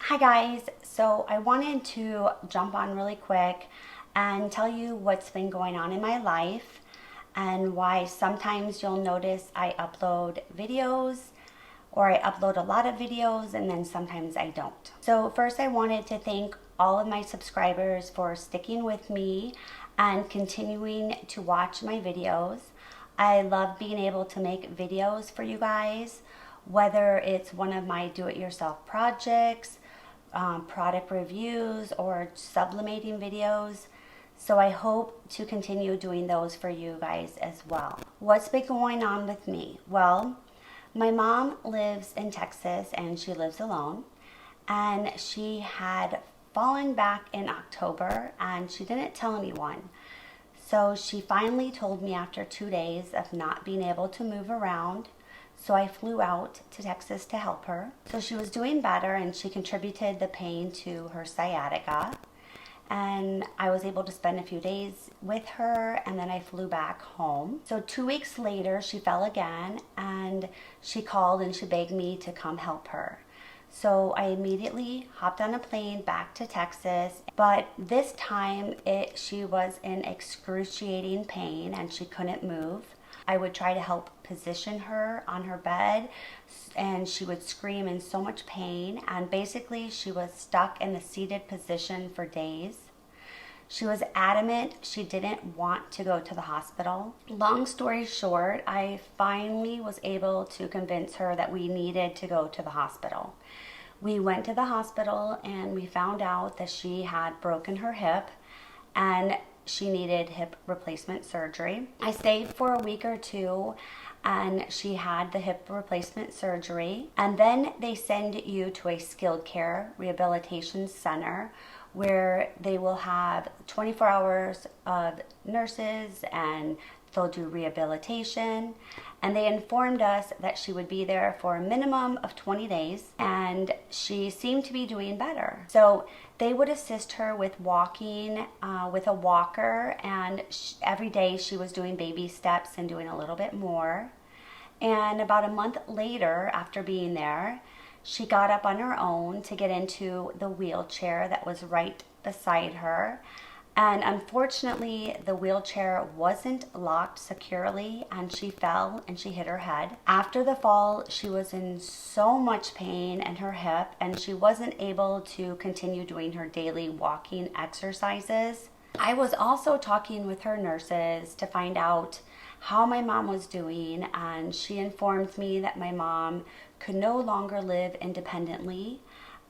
Hi guys, so I wanted to jump on really quick and tell you what's been going on in my life and why sometimes you'll notice I upload videos or I upload a lot of videos and then sometimes I don't. So first I wanted to thank all of my subscribers for sticking with me and continuing to watch my videos. I love being able to make videos for you guys, whether it's one of my do-it-yourself projects, product reviews, or sublimating videos. So I hope to continue doing those for you guys as well. What's been going on with me? Well, my mom lives in Texas and she lives alone, and she had fallen back in October and she didn't tell anyone. So she finally told me after 2 days of not being able to move around. So I flew out to Texas to help her. So she was doing better and she contributed the pain to her sciatica. And I was able to spend a few days with her and then I flew back home. So 2 weeks later, she fell again and she called and she begged me to come help her. So I immediately hopped on a plane back to Texas, but this time she was in excruciating pain and she couldn't move. I would try to help position her on her bed and she would scream in so much pain, and basically she was stuck in the seated position for days. She was adamant she didn't want to go to the hospital. Long story short, I finally was able to convince her that we needed to go to the hospital. We went to the hospital and we found out that she had broken her hip and she needed hip replacement surgery. I stayed for a week or two and she had the hip replacement surgery, and then they send you to a skilled care rehabilitation center where they will have 24 hours of nurses and they'll do rehabilitation. And they informed us that she would be there for a minimum of 20 days and she seemed to be doing better. So they would assist her with walking with a walker, and every day she was doing baby steps and doing a little bit more. And about a month later, after being there, she got up on her own to get into the wheelchair that was right beside her. And unfortunately, the wheelchair wasn't locked securely and she fell and she hit her head. After the fall, she was in so much pain in her hip and she wasn't able to continue doing her daily walking exercises. I was also talking with her nurses to find out how my mom was doing, and she informed me that my mom could no longer live independently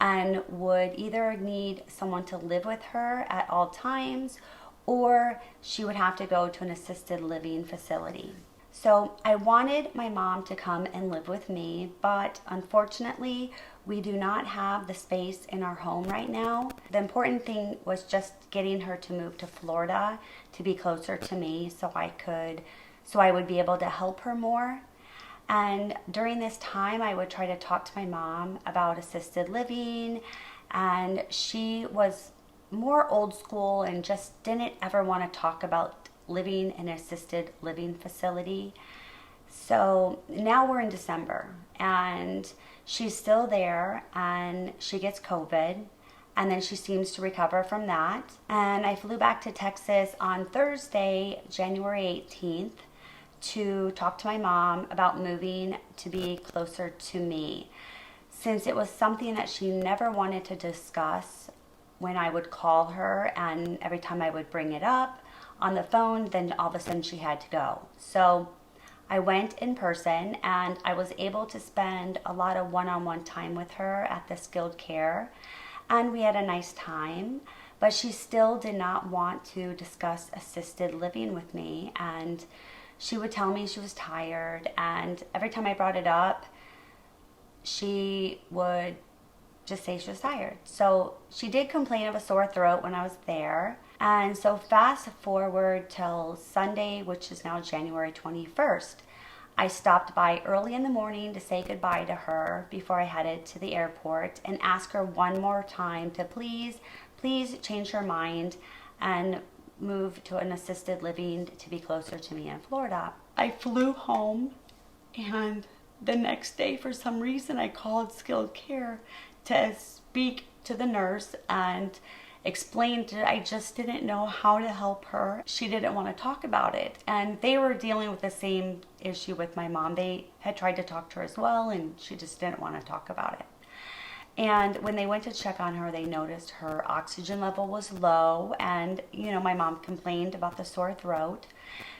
and would either need someone to live with her at all times or she would have to go to an assisted living facility. So I wanted my mom to come and live with me, but unfortunately we do not have the space in our home right now. The important thing was just getting her to move to Florida to be closer to me so I would be able to help her more. And during this time, I would try to talk to my mom about assisted living, and she was more old school and just didn't ever want to talk about living in an assisted living facility. So now we're in December and she's still there and she gets COVID and then she seems to recover from that. And I flew back to Texas on Thursday, January 18th, to talk to my mom about moving to be closer to me, since it was something that she never wanted to discuss when I would call her, and every time I would bring it up on the phone, then all of a sudden she had to go. So I went in person and I was able to spend a lot of one-on-one time with her at the skilled care, and we had a nice time, but she still did not want to discuss assisted living with me. And she would tell me she was tired, and every time I brought it up, she would just say she was tired. So she did complain of a sore throat when I was there. And so fast forward till Sunday, which is now January 21st, I stopped by early in the morning to say goodbye to her before I headed to the airport and ask her one more time to please change her mind and move to an assisted living to be closer to me in Florida. I flew home, and the next day, for some reason, I called skilled care to speak to the nurse and explained that I just didn't know how to help her. She didn't want to talk about it. And they were dealing with the same issue with my mom. They had tried to talk to her as well, and she just didn't want to talk about it. And when they went to check on her, they noticed her oxygen level was low, and you know, my mom complained about the sore throat.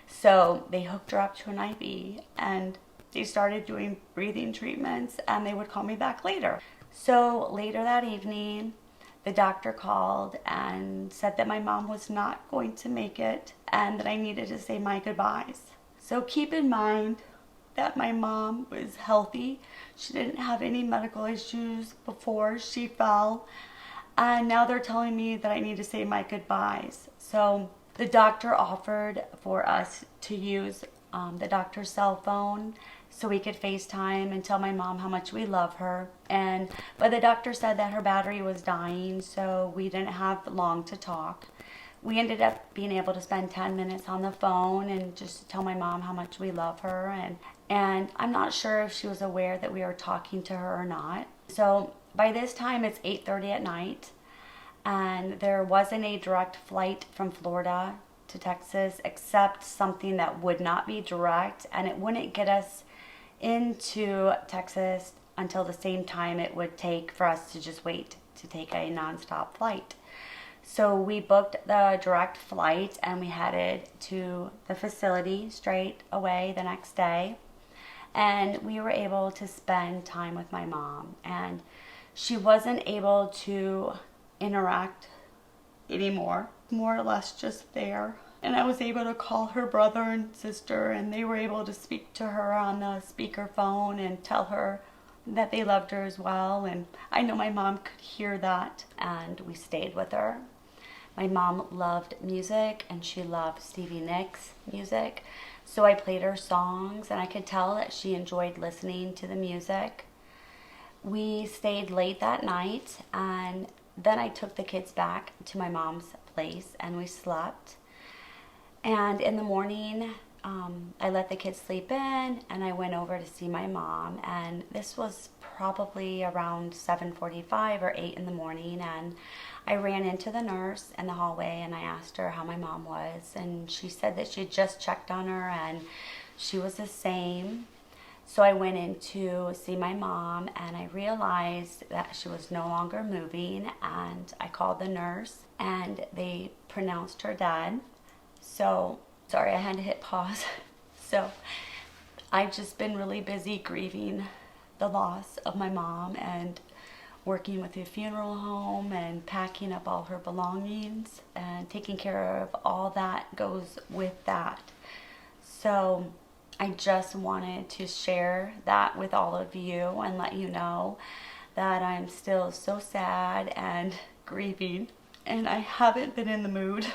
So they hooked her up to an IV, and they started doing breathing treatments, and they would call me back later. So later that evening, the doctor called and said that my mom was not going to make it and that I needed to say my goodbyes. So keep in mind that my mom was healthy. She didn't have any medical issues before she fell. And now they're telling me that I need to say my goodbyes. So the doctor offered for us to use the doctor's cell phone so we could FaceTime and tell my mom how much we love her. But the doctor said that her battery was dying, so we didn't have long to talk. We ended up being able to spend 10 minutes on the phone and just tell my mom how much we love her. And I'm not sure if she was aware that we were talking to her or not. So by this time, it's 8:30 at night, and there wasn't a direct flight from Florida to Texas except something that would not be direct, and it wouldn't get us into Texas until the same time it would take for us to just wait to take a nonstop flight. So we booked the direct flight and we headed to the facility straight away the next day. And we were able to spend time with my mom, and she wasn't able to interact anymore, more or less just there. And I was able to call her brother and sister, and they were able to speak to her on the speakerphone and tell her that they loved her as well. And I know my mom could hear that, and we stayed with her. My mom loved music, and she loved Stevie Nicks music. So I played her songs, and I could tell that she enjoyed listening to the music. We stayed late that night, and then I took the kids back to my mom's place, and we slept. And in the morning, I let the kids sleep in, and I went over to see my mom. And this was probably around 7:45 or 8 in the morning. And I ran into the nurse in the hallway, and I asked her how my mom was. And she said that she had just checked on her, and she was the same. So I went in to see my mom, and I realized that she was no longer moving. And I called the nurse, and they pronounced her dead. So, sorry, I had to hit pause. So, I've just been really busy grieving the loss of my mom and working with the funeral home and packing up all her belongings and taking care of all that goes with that. So, I just wanted to share that with all of you and let you know that I'm still so sad and grieving, and I haven't been in the mood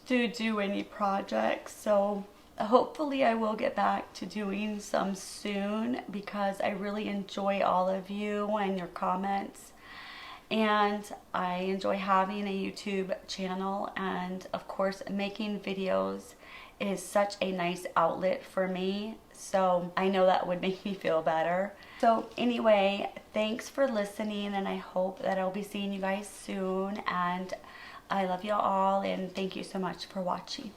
to do any projects. So hopefully I will get back to doing some soon, because I really enjoy all of you and your comments, and I enjoy having a YouTube channel, and of course making videos is such a nice outlet for me. So I know that would make me feel better. So anyway, thanks for listening, and I hope that I'll be seeing you guys soon, and I love you all, and thank you so much for watching.